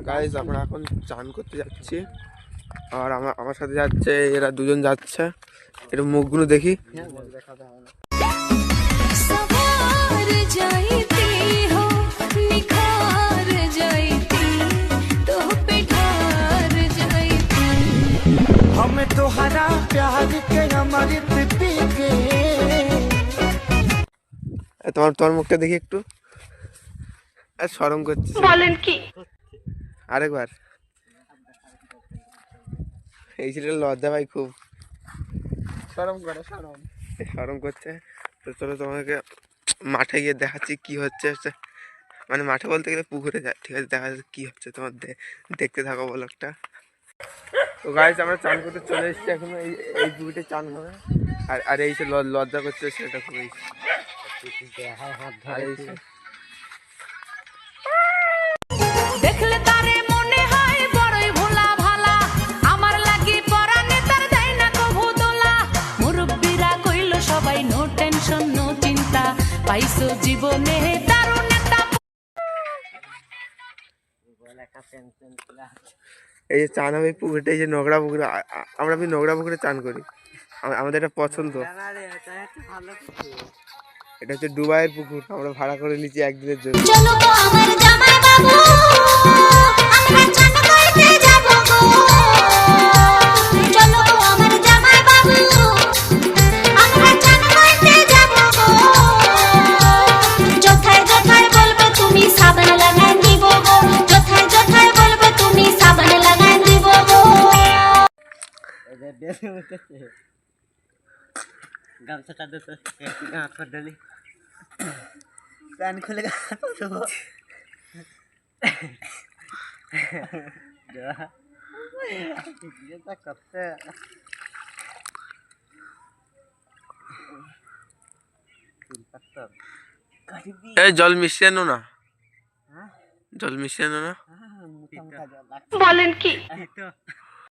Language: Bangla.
গাইস আমরা এখন চান করতে যাচ্ছি, আর আমার সাথে যাচ্ছে এরা দুজন যাচ্ছে। একটু মুখগুলো দেখি। তোমার মুখটা দেখি একটু। আর শরম করছে বলেন কি? আরেকবার। এই ছেলেটা লজ্জা ভাই, খুব শরম করছে। তো চলো তোমাকে মাঠে গিয়ে দেখাচ্ছি কি হচ্ছে। মানে মাঠে বলতে গেলে পুকুরে যায়, ঠিক আছে? দেখা যাচ্ছে কি হচ্ছে, তোমার দেখতে থাকো ব্লগটা। তো গাইস আমরা চান করতে চলে এসেছি এখন, এই পুকুরতে চান হবে। আর এই সে লজ্জা করছে সেটা খুবই। দেখলে তারে মনে হয় বড়ই ভোলা ভালা, আমার লাগি পরানে তার দেয় না কভু দোলা। মুরব্বিরা কইল সবাই নো টেনশন নো চিন্তা, পাইছো জীবনে দারুণ একটা। এই যে চান হবে পুকুরটা, এই যে নোংরা পুকুরে, আমরা নোংরা পুকুরে চান করি, আমাদের এটা পছন্দ। এটা হচ্ছে দুবাইয়ের পুকুর, আমরা ভাড়া করে নিচ্ছি একদিনের জন্য। চলো গো আমার জামাই বাবু, আমরা চান করতে যাব গো। চলো গো আমার জামাই বাবু, আমরা চান করতে যাব গো। যথায় যথায় বলবে তুমি সাবান লাগাই দিব গো, যথায় যথায় বলবে তুমি সাবান লাগাই দিব গো। গামছাটা দে তো, একটু গাঁট করে দিলি, প্যান খুলে গাঁট দেবো। করতে এই জল মিশিয়ে আনো না, জল মিশিয়ে আনো না। বলেন কি?